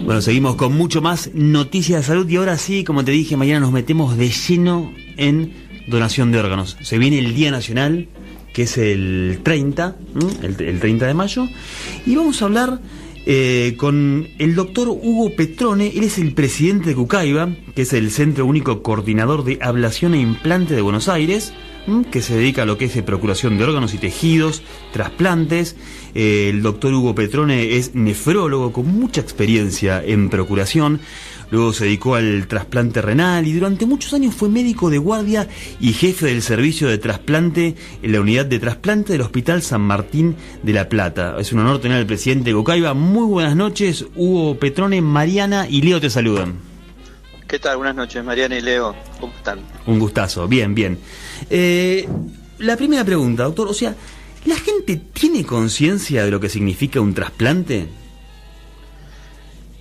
Bueno, seguimos con mucho más noticias de salud y ahora sí, como te dije, mañana nos metemos de lleno en donación de órganos. Se viene el Día Nacional, que es el 30, el 30 de mayo, y vamos a hablar con el doctor Hugo Petrone. Él es el presidente de Cucaiba, que es el Centro Único Coordinador de Ablación e Implante de Buenos Aires, que se dedica a lo que es procuración de órganos y tejidos, trasplantes. El doctor Hugo Petrone es nefrólogo con mucha experiencia en procuración. Luego se dedicó al trasplante renal y durante muchos años fue médico de guardia y jefe del servicio de trasplante en la unidad de trasplante del Hospital San Martín de La Plata. Es un honor tener al presidente de Cucaiba. Muy buenas noches, Hugo Petrone. Mariana y Leo te saludan. ¿Qué tal? Buenas noches, Mariana y Leo. ¿Cómo están? Un gustazo, bien, bien. La primera pregunta, doctor, o sea, ¿la gente tiene conciencia de lo que significa un trasplante?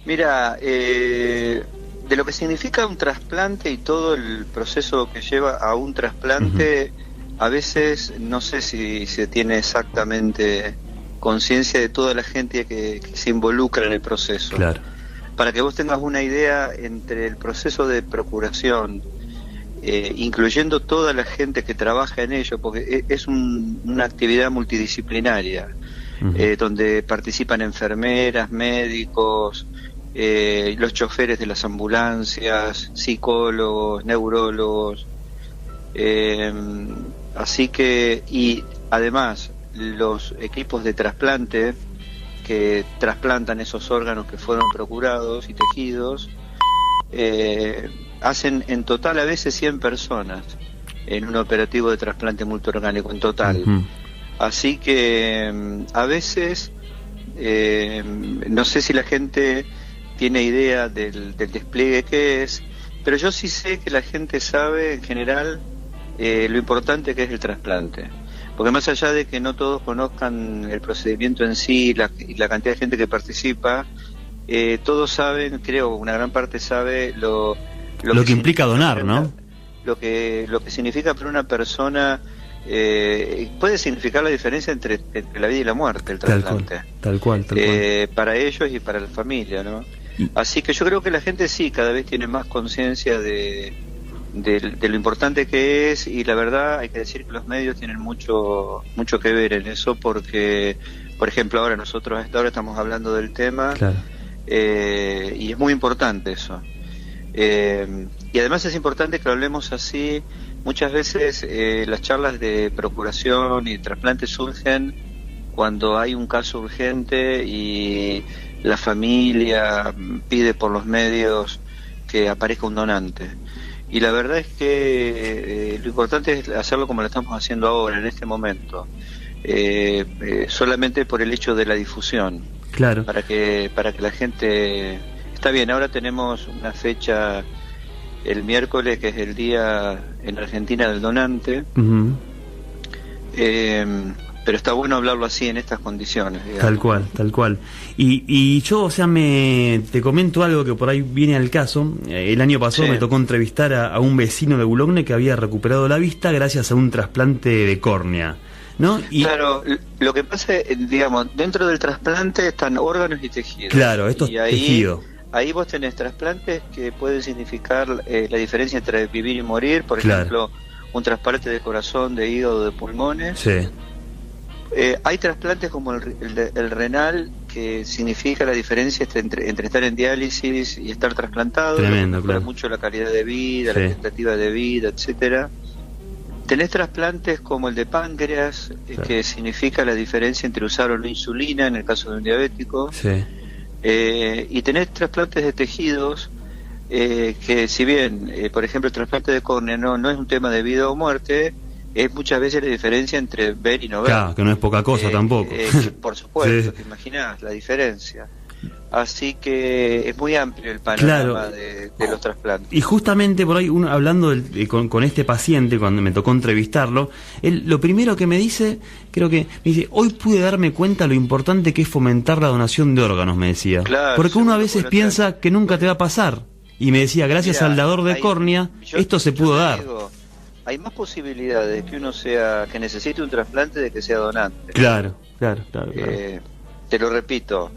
Mira, de lo que significa un trasplante y todo el proceso que lleva a un trasplante, a veces no sé si se tiene exactamente conciencia de toda la gente que se involucra en el proceso. Claro. Para que vos tengas una idea, entre el proceso de procuración, incluyendo toda la gente que trabaja en ello, porque es una actividad multidisciplinaria, donde participan enfermeras, médicos, los choferes de las ambulancias, psicólogos, neurólogos, así que, y además los equipos de trasplante que trasplantan esos órganos que fueron procurados y tejidos, hacen en total a veces 100 personas en un operativo de trasplante multiorgánico en total. Así que a veces no sé si la gente tiene idea del despliegue que es, pero yo sí sé que la gente sabe en general lo importante que es el trasplante. Porque más allá de que no todos conozcan el procedimiento en sí y la cantidad de gente que participa, todos saben, creo, una gran parte sabe lo que implica donar, ¿no? Lo que significa para una persona, puede significar la diferencia entre la vida y la muerte, el trasplante. Tal cual. Para ellos y para la familia, ¿no? Así que yo creo que la gente sí, cada vez tiene más conciencia de lo importante que es, y la verdad hay que decir que los medios tienen mucho que ver en eso, porque por ejemplo ahora nosotros a esta hora estamos hablando del tema, claro. Y es muy importante eso, y además es importante que lo hablemos así. Muchas veces las charlas de procuración y trasplante surgen cuando hay un caso urgente y la familia pide por los medios que aparezca un donante. Y la verdad es que lo importante es hacerlo como lo estamos haciendo ahora, en este momento, solamente por el hecho de la difusión. Claro. Para que la gente... Está bien, ahora tenemos una fecha, el miércoles, que es el día en Argentina del donante, pero está bueno hablarlo así en estas condiciones, digamos. Tal cual. Y yo, o sea, te comento algo que por ahí viene al caso. El año pasado me tocó entrevistar a un vecino de Boulogne que había recuperado la vista gracias a un trasplante de córnea, ¿no? Claro, lo que pasa es, digamos, dentro del trasplante están órganos y tejidos. Claro, esto es tejido. Ahí vos tenés trasplantes que pueden significar la diferencia entre vivir y morir. Por ejemplo, un trasplante de corazón, de hígado, de pulmones. Sí. Hay trasplantes como el renal, que significa la diferencia entre estar en diálisis y estar trasplantado. Tremendo, mejora mucho la calidad de vida, la expectativa de vida, etcétera. Tenés trasplantes como el de páncreas, que significa la diferencia entre usar o no insulina en el caso de un diabético. Y tenés trasplantes de tejidos, que si bien, por ejemplo, el trasplante de córnea no es un tema de vida o muerte, es muchas veces la diferencia entre ver y no ver. Claro, que no es poca cosa tampoco. Por supuesto, te imaginás la diferencia. Así que es muy amplio el panorama de los trasplantes. Y justamente por ahí, hablando con este paciente, cuando me tocó entrevistarlo, él lo primero que me dice, me dice, hoy pude darme cuenta lo importante que es fomentar la donación de órganos, me decía. Claro, porque uno a veces piensa que nunca te va a pasar. Y me decía, gracias al dador de córnea, esto se pudo dar. Hay más posibilidades de que uno que necesite un trasplante de que sea donante. Claro. Te lo repito,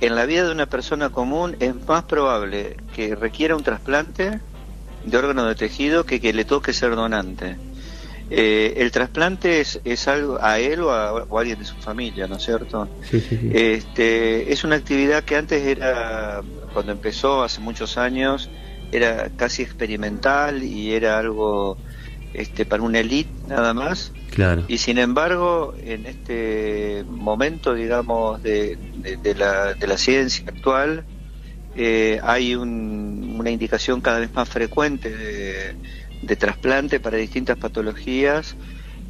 en la vida de una persona común es más probable que requiera un trasplante de órgano de tejido que le toque ser donante. El trasplante es algo a él o a alguien de su familia, ¿no es cierto? Sí, sí, sí. Es una actividad que antes era, cuando empezó hace muchos años, era casi experimental y era algo para una élite nada más. Claro. Y sin embargo, en este momento, digamos, de la ciencia actual, hay una indicación cada vez más frecuente de trasplante para distintas patologías,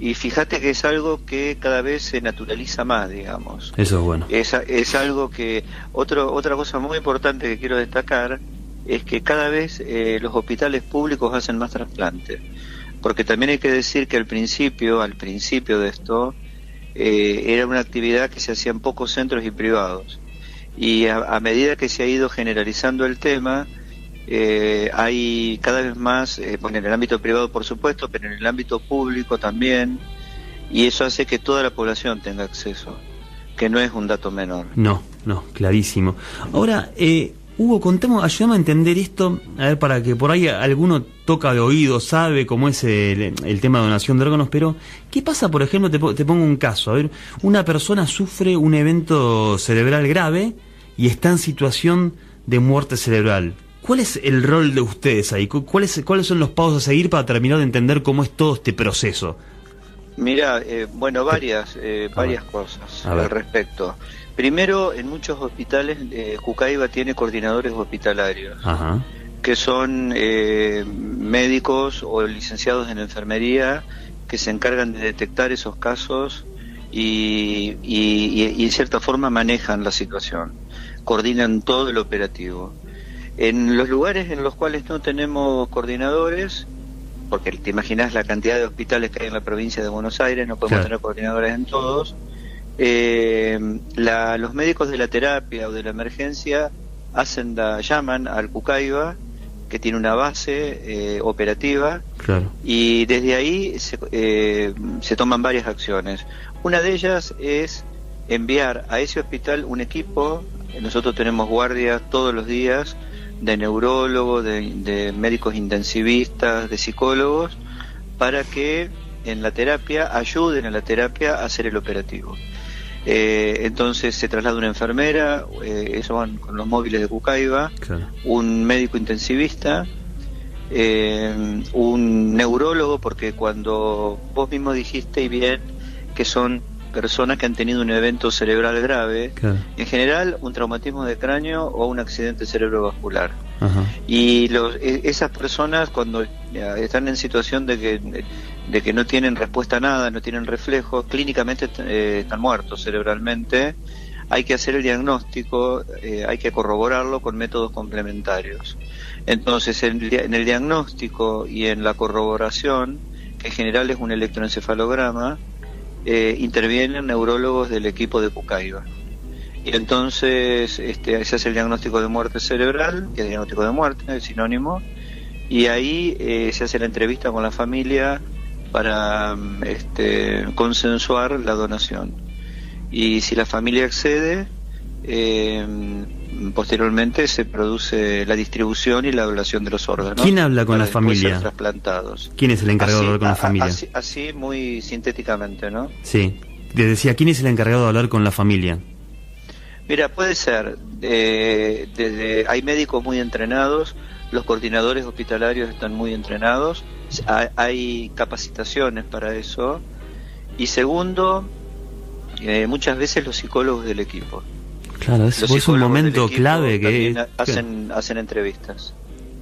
y fíjate que es algo que cada vez se naturaliza más, digamos. Eso es bueno. Es algo que... Otra cosa muy importante que quiero destacar es que cada vez los hospitales públicos hacen más trasplantes, porque también hay que decir que al principio de esto, era una actividad que se hacía en pocos centros y privados, y a medida que se ha ido generalizando el tema, hay cada vez más, bueno, en el ámbito privado por supuesto, pero en el ámbito público también, y eso hace que toda la población tenga acceso, que no es un dato menor. No, clarísimo. Ahora, Hugo, ayúdame a entender esto, a ver, para que por ahí alguno toca de oído, sabe cómo es el tema de donación de órganos, pero ¿qué pasa, por ejemplo, te pongo un caso, a ver, una persona sufre un evento cerebral grave y está en situación de muerte cerebral? ¿Cuál es el rol de ustedes ahí? ¿Cuáles son los pasos a seguir para terminar de entender cómo es todo este proceso? Mira, bueno, varias cosas al respecto. Primero, en muchos hospitales, Jucaiba tiene coordinadores hospitalarios. Ajá. Que son médicos o licenciados en enfermería que se encargan de detectar esos casos y en cierta forma manejan la situación, coordinan todo el operativo. En los lugares en los cuales no tenemos coordinadores, porque te imaginas la cantidad de hospitales que hay en la provincia de Buenos Aires, no podemos tener coordinadores en todos, los médicos de la terapia o de la emergencia llaman al Jucaiba, que tiene una base operativa, y desde ahí se toman varias acciones. Una de ellas es enviar a ese hospital un equipo. Nosotros tenemos guardias todos los días de neurólogos, de médicos intensivistas, de psicólogos, para que en la terapia ayuden a la terapia a hacer el operativo. Entonces se traslada una enfermera, eso van con los móviles de Jucaiba, un médico intensivista, un neurólogo, porque cuando vos mismo dijiste y bien que son personas que han tenido un evento cerebral grave, en general un traumatismo de cráneo o un accidente cerebrovascular. Y esas personas, cuando están en situación de que no tienen respuesta a nada, no tienen reflejos, clínicamente están muertos cerebralmente, hay que hacer el diagnóstico, hay que corroborarlo con métodos complementarios. Entonces, en el diagnóstico y en la corroboración, que en general es un electroencefalograma, intervienen neurólogos del equipo de Jucaiba. Y entonces se hace el diagnóstico de muerte cerebral, que es diagnóstico de muerte, es sinónimo, y ahí se hace la entrevista con la familia para consensuar la donación. Y si la familia accede, posteriormente se produce la distribución y la donación de los órganos. ¿Quién habla con la familia? Trasplantados. ¿Quién es el encargado de hablar con la familia? Así muy sintéticamente, ¿no? Sí. Te decía, ¿quién es el encargado de hablar con la familia? Mira, puede ser, hay médicos muy entrenados, los coordinadores hospitalarios están muy entrenados, hay capacitaciones para eso, y segundo, muchas veces los psicólogos del equipo. Claro, es un momento clave que hacen entrevistas.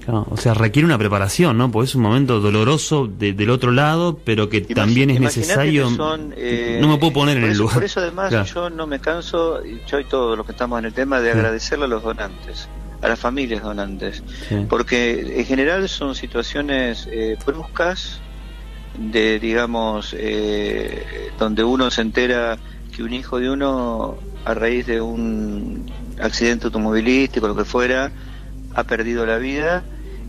Claro, o sea, requiere una preparación, ¿no? Porque es un momento doloroso del otro lado, pero que también es necesario. No me puedo poner en el lugar. Por eso, además, yo no me canso, yo y todos los que estamos en el tema, de agradecerle a los donantes, a las familias donantes, porque en general son situaciones bruscas, digamos, donde uno se entera que un hijo de uno, a raíz de un accidente automovilístico, lo que fuera, ha perdido la vida,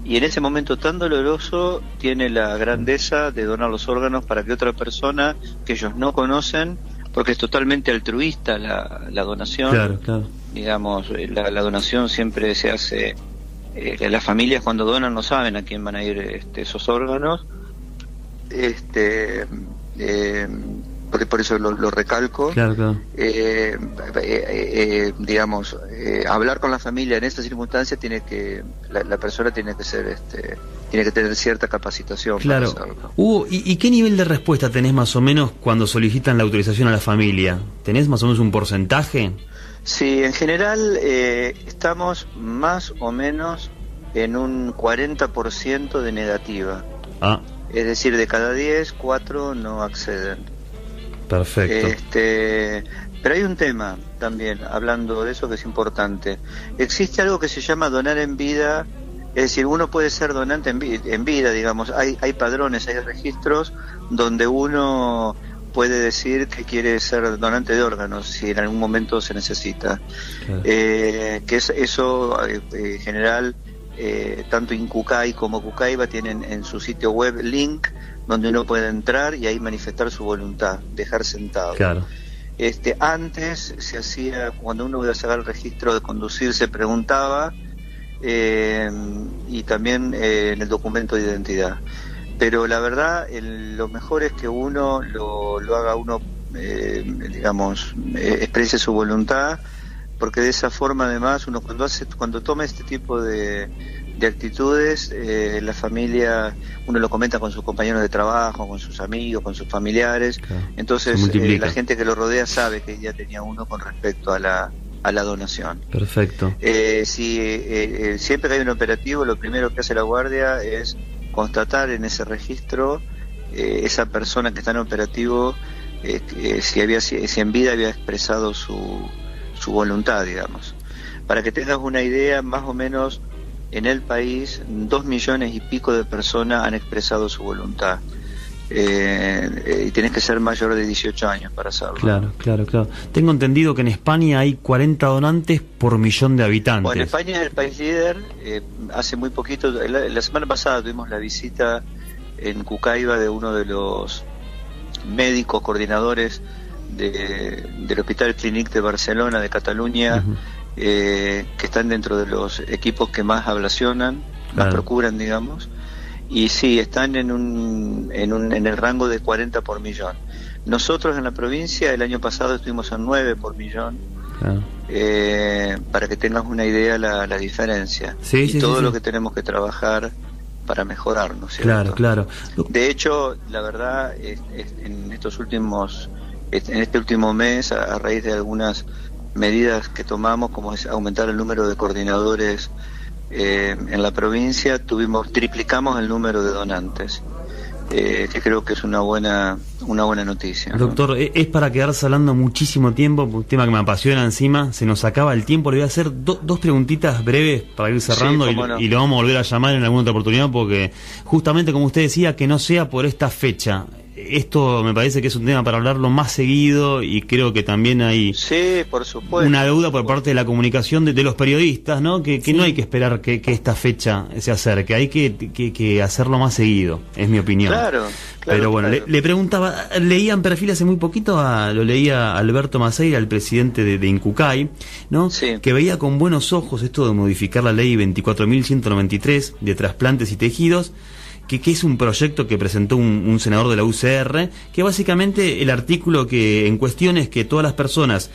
y en ese momento tan doloroso tiene la grandeza de donar los órganos para que otra persona que ellos no conocen, porque es totalmente altruista la donación, digamos, la donación siempre se hace, las familias cuando donan no saben a quién van a ir esos órganos, por eso lo recalco. Claro, claro. Digamos, hablar con la familia en estas circunstancias la persona tiene que ser tiene que tener cierta capacitación. Claro. Para hacerlo. Hugo, ¿y qué nivel de respuesta tenés más o menos cuando solicitan la autorización a la familia? ¿Tenés más o menos un porcentaje? Sí, en general estamos más o menos en un 40% de negativa. Ah. Es decir, de cada 10, 4 no acceden. Perfecto. Pero hay un tema también, hablando de eso, que es importante. Existe algo que se llama donar en vida, es decir, uno puede ser donante en vida, digamos. Hay padrones, hay registros donde uno puede decir que quiere ser donante de órganos si en algún momento se necesita. Claro. Eso en general, tanto Incucay como Cucaiba tienen en su sitio web link donde uno puede entrar y ahí manifestar su voluntad, dejar sentado. Claro. Antes se hacía, cuando uno iba a sacar el registro de conducir, se preguntaba, y también en el documento de identidad. Pero la verdad, lo mejor es que uno lo haga uno, digamos, exprese su voluntad, porque de esa forma además uno cuando toma este tipo de actitudes, la familia, uno lo comenta con sus compañeros de trabajo, con sus amigos, con sus familiares. Claro. Entonces la gente que lo rodea sabe que ya tenía uno con respecto a la donación. Perfecto. Siempre que hay un operativo, lo primero que hace la guardia es constatar en ese registro esa persona que está en operativo, si en vida había expresado su voluntad, digamos. Para que tengas una idea, más o menos en el país 2 millones y pico de personas han expresado su voluntad. Y tienes que ser mayor de 18 años para hacerlo. Claro. Tengo entendido que en España hay 40 donantes por millón de habitantes. Bueno, España es el país líder. Hace muy poquito, la semana pasada tuvimos la visita en Cucaiba de uno de los médicos coordinadores del Hospital Clínic de Barcelona, de Cataluña, que están dentro de los equipos que más ablacionan, más procuran, digamos. Y sí, están en el rango de 40 por millón. Nosotros en la provincia el año pasado estuvimos en 9 por millón. Para que tengas una idea la diferencia. Todo lo que tenemos que trabajar para mejorarnos, ¿cierto? Claro. De hecho, la verdad, en este último mes, a raíz de algunas medidas que tomamos, como es aumentar el número de coordinadores en la provincia, triplicamos el número de donantes, que creo que es una buena noticia, ¿no? Doctor, es para quedarse hablando muchísimo tiempo, un tema que me apasiona encima, se nos acaba el tiempo. Le voy a hacer dos preguntitas breves para ir cerrando, y lo vamos a volver a llamar en alguna otra oportunidad, porque justamente como usted decía, que no sea por esta fecha. Esto me parece que es un tema para hablarlo más seguido, y creo que también hay por supuesto, una deuda por parte de la comunicación de los periodistas, ¿no? Que no hay que esperar que esta fecha se acerque, hay que hacerlo más seguido, es mi opinión. Claro. Pero bueno, le preguntaba, leía en perfil hace muy poquito, lo leía Alberto Maceira, el presidente de Incucay, ¿no? Sí. Que veía con buenos ojos esto de modificar la ley 24.193 de trasplantes y tejidos, que es un proyecto que presentó un senador de la UCR, que básicamente el artículo que en cuestión es que todas las personas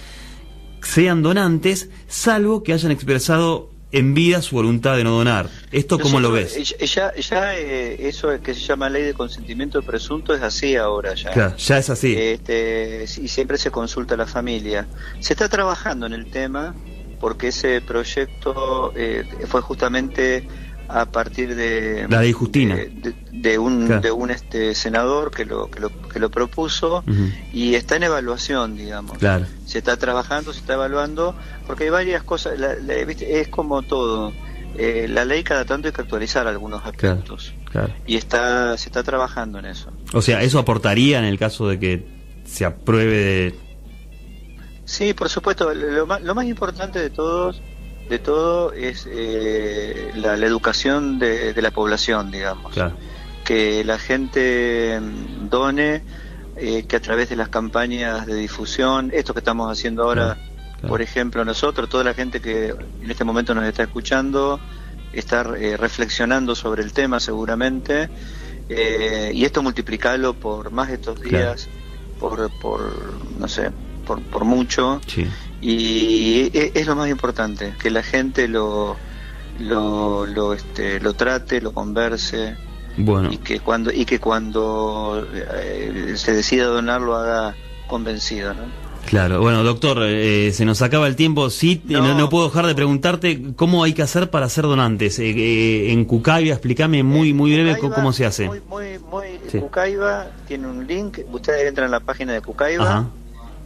sean donantes, salvo que hayan expresado en vida su voluntad de no donar. ¿Esto cómo lo ves? Eso que se llama ley de consentimiento presunto es así ahora ya. Claro, ya es así. Y siempre se consulta a la familia. Se está trabajando en el tema, porque ese proyecto fue justamente a partir de la ley Justina, de un senador que lo propuso, y está en evaluación, digamos. Claro. Se está trabajando, se está evaluando, porque hay varias cosas. ¿Viste? Es como todo. La ley cada tanto hay que actualizar algunos aspectos. Claro. Y se está trabajando en eso. O sea, ¿eso aportaría en el caso de que se apruebe? Sí, por supuesto. Lo más importante de todo es la educación de la población, digamos. Claro. Que la gente done, que a través de las campañas de difusión, esto que estamos haciendo ahora Claro. Por ejemplo, nosotros, toda la gente que en este momento nos está escuchando, está reflexionando sobre el tema seguramente, y esto multiplicarlo por más de estos días, por no sé, por mucho, Sí. y es lo más importante, que la gente lo trate, lo converse, Bueno. y que cuando se decida donar lo haga convencido, ¿no? Claro, bueno, doctor, se nos acaba el tiempo. Sí, no puedo dejar de preguntarte cómo hay que hacer para ser donantes. En Cucaibia, explícame muy breve Cucaibia, cómo se hace. Sí. Cucaibia tiene un link, ustedes entran a la página de Cucaibia, Ajá.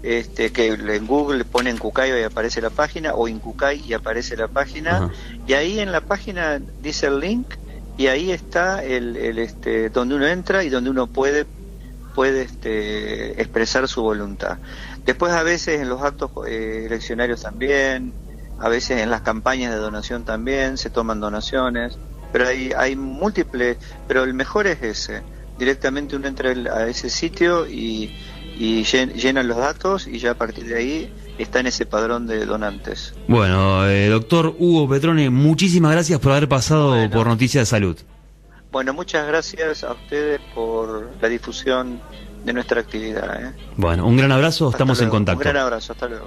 Que en Google ponen Cucaibia y aparece la página, o Incucay y aparece la página, Ajá. y ahí en la página dice el link, y ahí está donde uno entra y donde uno puede expresar su voluntad. Después, a veces en los actos eleccionarios también, a veces en las campañas de donación también se toman donaciones, pero hay múltiples, pero el mejor es ese. Directamente uno entra a ese sitio y llena los datos, y ya a partir de ahí está en ese padrón de donantes. Bueno, doctor Hugo Petrone, muchísimas gracias por haber pasado por Noticias de Salud. Bueno, muchas gracias a ustedes por la difusión de nuestra actividad. Bueno, un gran abrazo, estamos en contacto. Un gran abrazo, hasta luego.